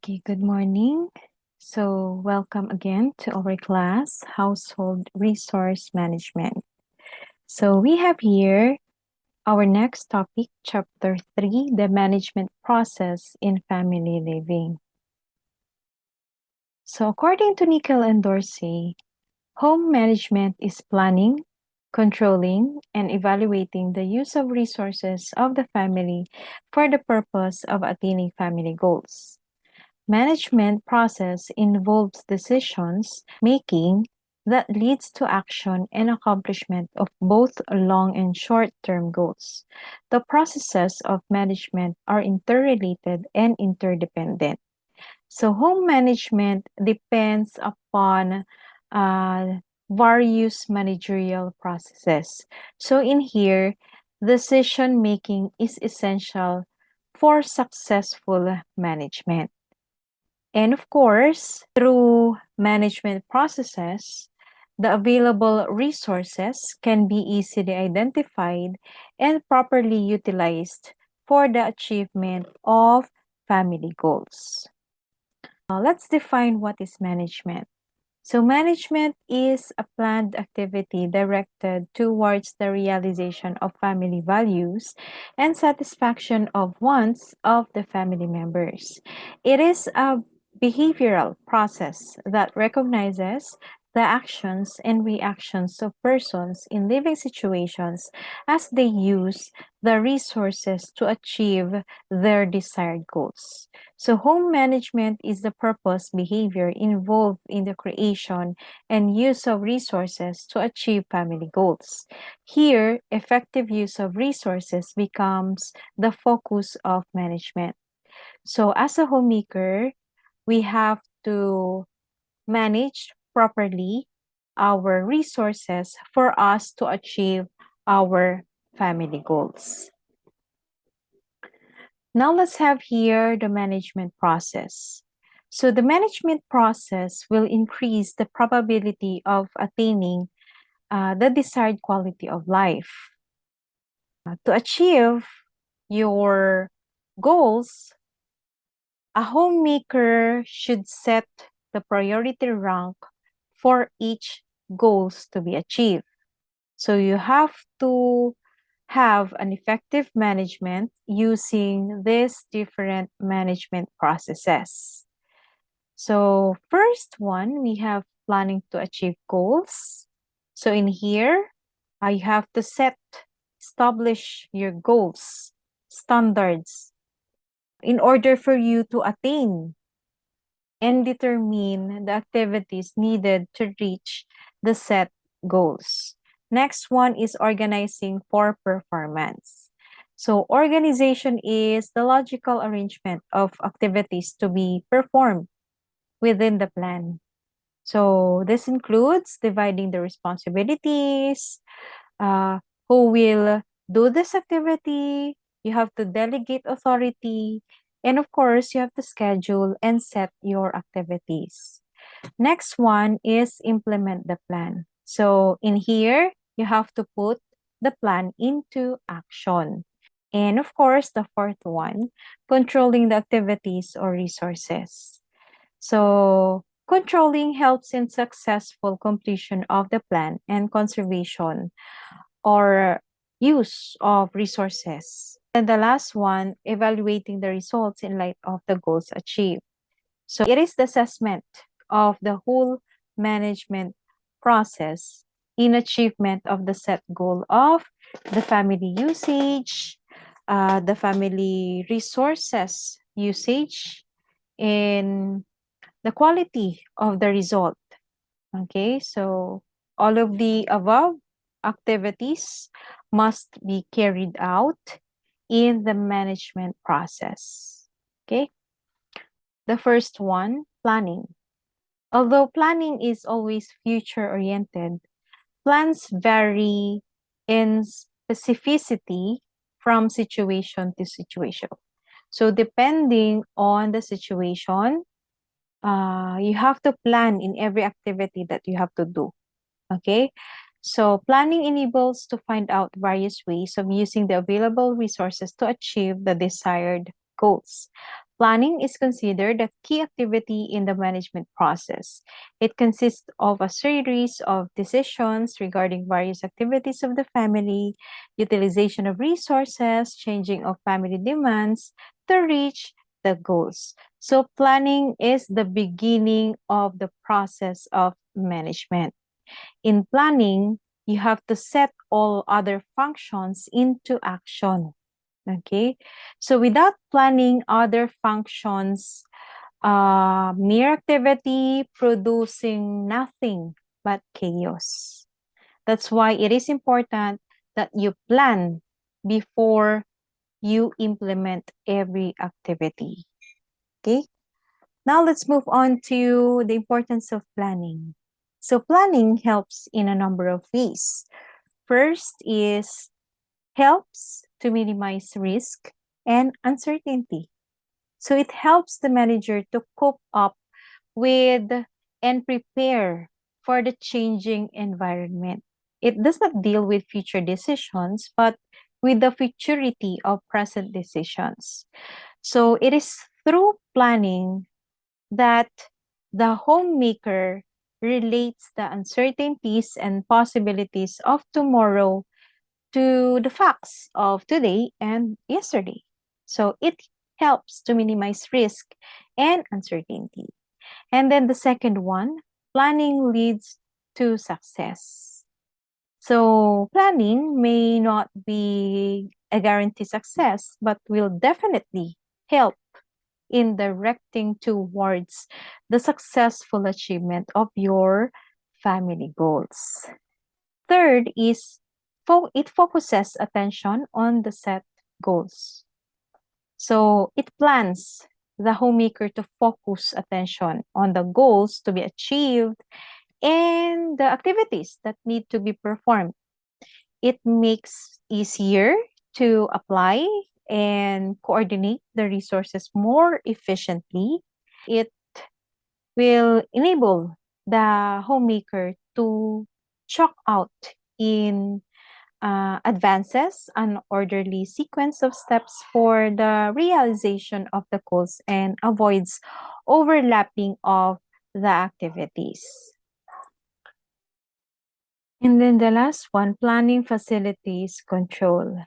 Okay, good morning. So, welcome again to our class, Household Resource Management. So, we have here our next topic, Chapter 3, the management process in family living. So, according to Nickel and Dorsey, home management is planning, controlling, and evaluating the use of resources of the family for the purpose of attaining family goals. Management process involves decisions making that leads to action and accomplishment of both long and short-term goals. The processes of management are interrelated and interdependent. So home management depends upon various managerial processes. So in here, decision making is essential for successful management. And of course, through management processes, the available resources can be easily identified and properly utilized for the achievement of family goals. Now, let's define what is management. So, management is a planned activity directed towards the realization of family values and satisfaction of wants of the family members. It is a behavioral process that recognizes the actions and reactions of persons in living situations as they use the resources to achieve their desired goals. So, home management is the purpose behavior involved in the creation and use of resources to achieve family goals. Here, effective use of resources becomes the focus of management. So, as a homemaker, we have to manage properly our resources for us to achieve our family goals. Now let's have here the management process. So the management process will increase the probability of attaining the desired quality of life. To achieve your goals, a homemaker should set the priority rank for each goals to be achieved. So you have to have an effective management using these different management processes. So first one, we have planning to achieve goals. So in here, you have to establish your goals, standards, in order for you to attain and determine the activities needed to reach the set goals. Next one is organizing for performance. So organization is the logical arrangement of activities to be performed within the plan. So this includes dividing the responsibilities, who will do this activity, you have to delegate authority, and of course, you have to schedule and set your activities. Next one is implement the plan. So in here, you have to put the plan into action. And of course, the fourth one, controlling the activities or resources. So controlling helps in successful completion of the plan and conservation or use of resources. And the last one, evaluating the results in light of the goals achieved. So it is the assessment of the whole management process in achievement of the set goal of the family usage, the family resources usage, and the quality of the result. Okay, so all of the above activities must be carried out in the management process. Okay, the first one, planning. Although planning is always future oriented, plans vary in specificity from situation to situation. So depending on the situation, you have to plan in every activity that you have to do. Okay, so planning enables to find out various ways of using the available resources to achieve the desired goals. Planning is considered a key activity in the management process. It consists of a series of decisions regarding various activities of the family, utilization of resources, changing of family demands to reach the goals. So planning is the beginning of the process of management. In planning, you have to set all other functions into action. Okay, so without planning other functions, mere activity producing nothing but chaos. That's why it is important that you plan before you implement every activity. Okay, now let's move on to the importance of planning. So planning helps in a number of ways. First is helps to minimize risk and uncertainty. So it helps the manager to cope up with and prepare for the changing environment. It does not deal with future decisions, but with the futurity of present decisions. So it is through planning that the homemaker relates the uncertainties and possibilities of tomorrow to the facts of today and yesterday. So it helps to minimize risk and uncertainty. And then the second one, planning leads to success. So planning may not be a guarantee success, but will definitely help in directing towards the successful achievement of your family goals. Third is it focuses attention on the set goals. So it plans the homemaker to focus attention on the goals to be achieved and the activities that need to be performed. It makes easier to apply and coordinate the resources more efficiently. It will enable the homemaker to chalk out in advances an orderly sequence of steps for the realization of the goals and avoids overlapping of the activities. And then the last one, planning facilities control.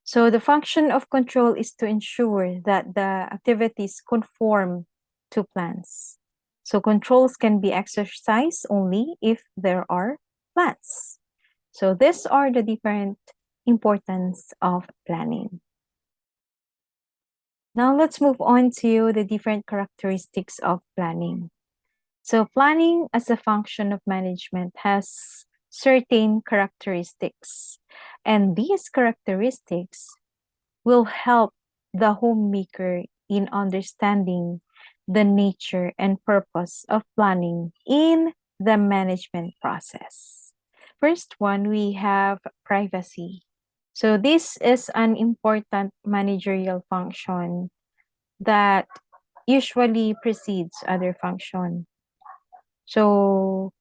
So the function of control is to ensure that the activities conform to plans. So controls can be exercised only if there are plans. So these are the different importance of planning. Now let's move on to the different characteristics of planning. So planning as a function of management has certain characteristics, and these characteristics will help the homemaker in understanding the nature and purpose of planning in the management process. First one, we have privacy. So this is an important managerial function that usually precedes other function. So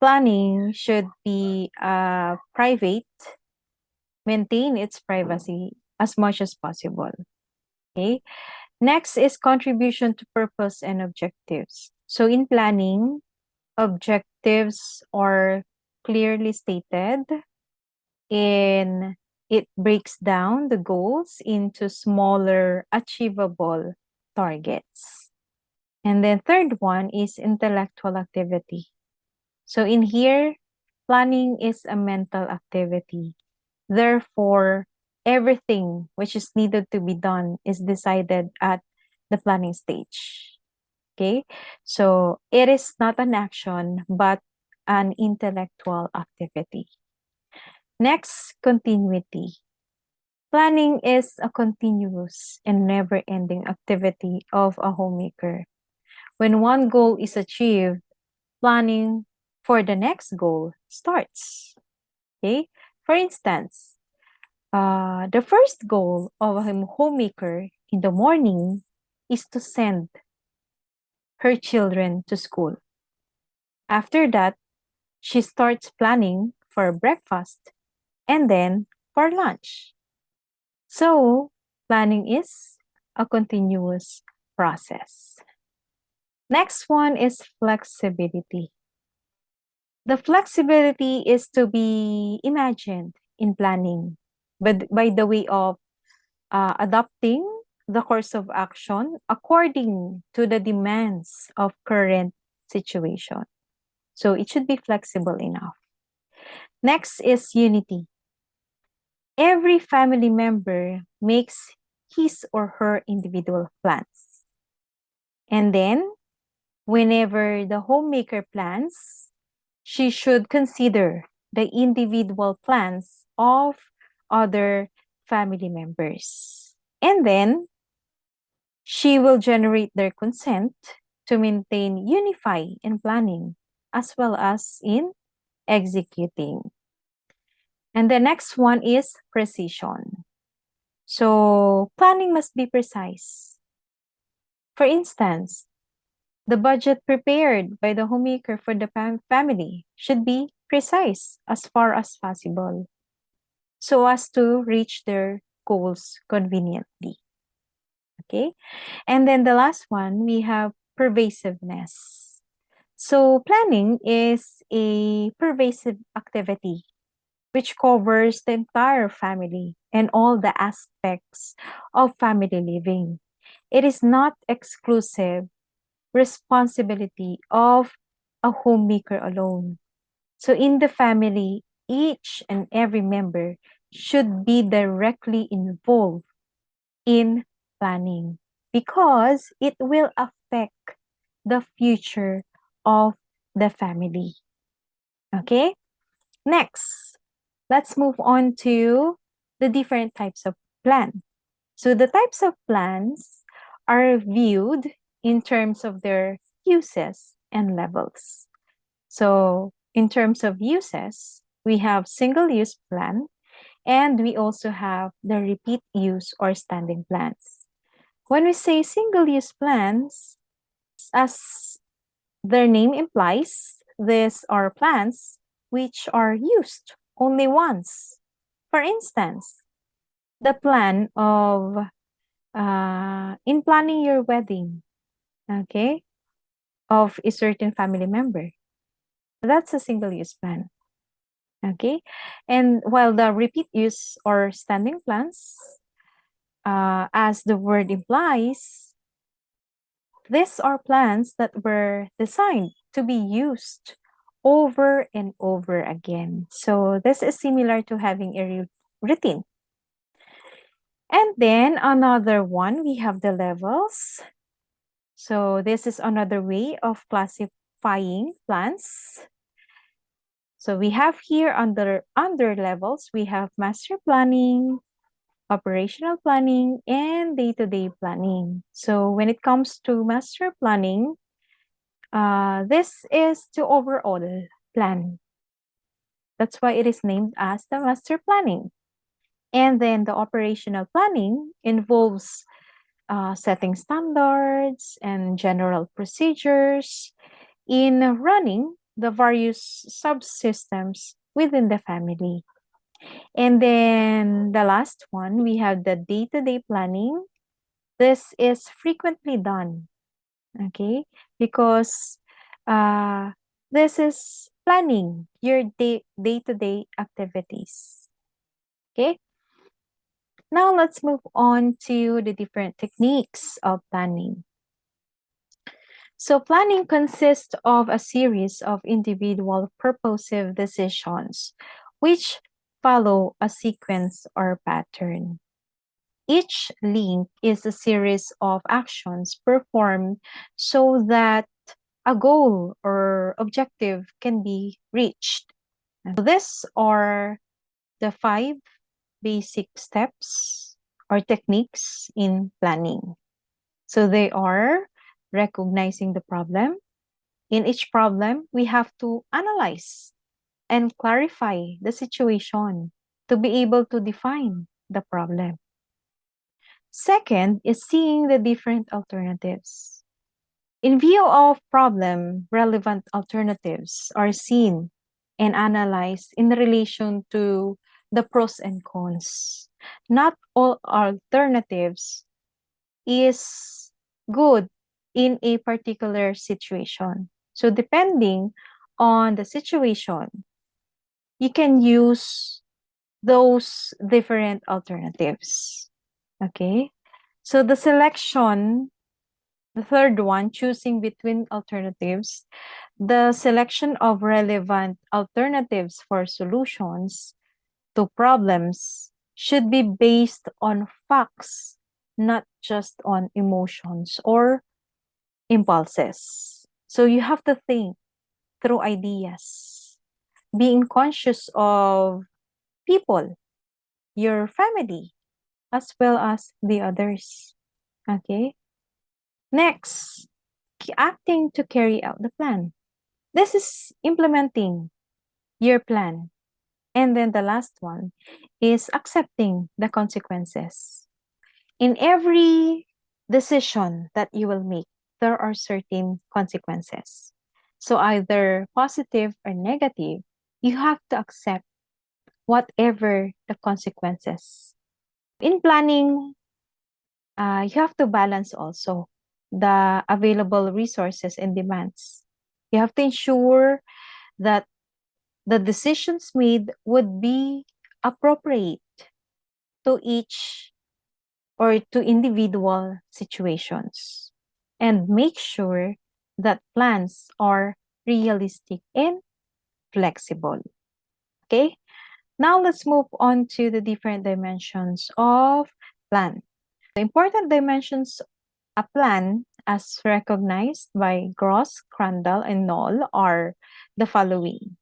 planning should be private, maintain its privacy as much as possible. Okay. Next is contribution to purpose and objectives. So in planning, objectives are clearly stated in it breaks down the goals into smaller achievable targets. And then third one is intellectual activity. So in here, planning is a mental activity. Therefore, everything which is needed to be done is decided at the planning stage. Okay, so it is not an action, but an intellectual activity. Next, continuity. Planning is a continuous and never-ending activity of a homemaker. When one goal is achieved, planning for the next goal starts. Okay, for instance, the first goal of a homemaker in the morning is to send her children to school. After that, she starts planning for breakfast and then for lunch. So, planning is a continuous process. Next one is flexibility. The flexibility is to be imagined in planning, but by the way of adapting the course of action according to the demands of current situation. So it should be flexible enough. Next is unity. Every family member makes his or her individual plans. And then, whenever the homemaker plans, she should consider the individual plans of other family members. And then, she will generate their consent to maintain unify in planning as well as in executing. And the next one is precision. So planning must be precise. For instance, the budget prepared by the homemaker for the family should be precise as far as possible so as to reach their goals conveniently. Okay. And then the last one, we have pervasiveness. So planning is a pervasive activity which covers the entire family and all the aspects of family living. It is not exclusive responsibility of a homemaker alone. So in the family, each and every member should be directly involved in planning because it will affect the future of the family. Okay? Next, let's move on to the different types of plan. So the types of plans are viewed in terms of their uses and levels. So in terms of uses, we have single-use plan, and we also have the repeat use or standing plans. When we say single-use plans, as their name implies, these are plans which are used only once. For instance, the plan of in planning your wedding, okay, of a certain family member. That's a single-use plan, okay? And while the repeat use or standing plans, as the word implies, these are plans that were designed to be used over and over again. So this is similar to having a routine. And then another one, we have the levels. So this is another way of classifying plans. So we have here under levels, we have master planning, operational planning, and day-to-day planning. So when it comes to master planning, this is the overall plan. That's why it is named as the master planning. And then the operational planning involves setting standards and general procedures in running the various subsystems within the family. And then the last one, we have the day-to-day planning. This is frequently done, okay? Because this is planning your day-to-day activities, okay? Now let's move on to the different techniques of planning. So planning consists of a series of individual purposive decisions which follow a sequence or pattern. Each link is a series of actions performed so that a goal or objective can be reached. So these are the 5 basic steps or techniques in planning. So they are recognizing the problem. In each problem, we have to analyze and clarify the situation to be able to define the problem. Second is seeing the different alternatives. In view of problem, relevant alternatives are seen and analyzed in relation to the pros and cons. Not all alternatives is good in a particular situation. So depending on the situation, you can use those different alternatives. Okay? So the selection, the third one, choosing between alternatives, the selection of relevant alternatives for solutions to problems should be based on facts, not just on emotions or impulses. So you have to think through ideas, being conscious of people, your family, as well as the others. Okay? Next, acting to carry out the plan. This is implementing your plan. And then the last one is accepting the consequences. In every decision that you will make, there are certain consequences. So either positive or negative, you have to accept whatever the consequences. In planning, you have to balance also the available resources and demands. You have to ensure that the decisions made would be appropriate to each or to individual situations, and make sure that plans are realistic and flexible. Okay, now let's move on to the different dimensions of plan. The important dimensions a plan, as recognized by Gross, Crandall, and Knoll, are the following.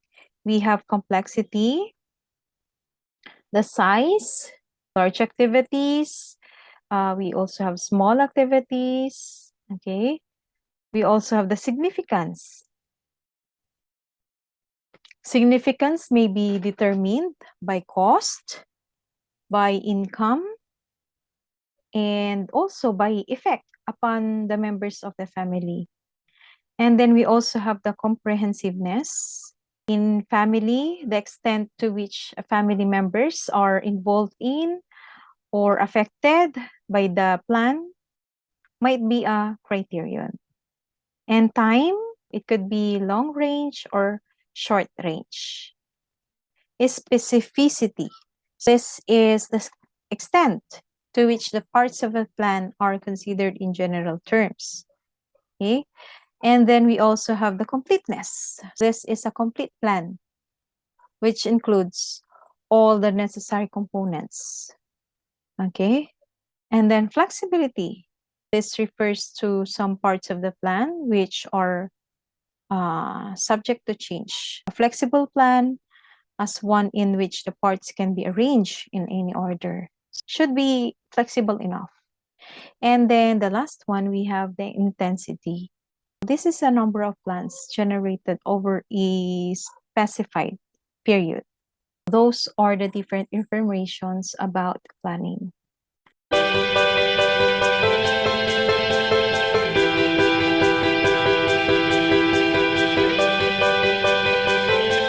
We have complexity, the size, large activities. We also have small activities. Okay. We also have the significance. Significance may be determined by cost, by income, and also by effect upon the members of the family. And then we also have the comprehensiveness. In family, the extent to which family members are involved in or affected by the plan might be a criterion. And time, it could be long range or short range. Specificity. This is the extent to which the parts of a plan are considered in general terms. Okay? And then we also have the completeness. This is a complete plan, which includes all the necessary components. Okay? And then flexibility. This refers to some parts of the plan which are subject to change. A flexible plan, as one in which the parts can be arranged in any order, should be flexible enough. And then the last one, we have the intensity. This is a number of plans generated over a specified period. Those are the different informations about planning.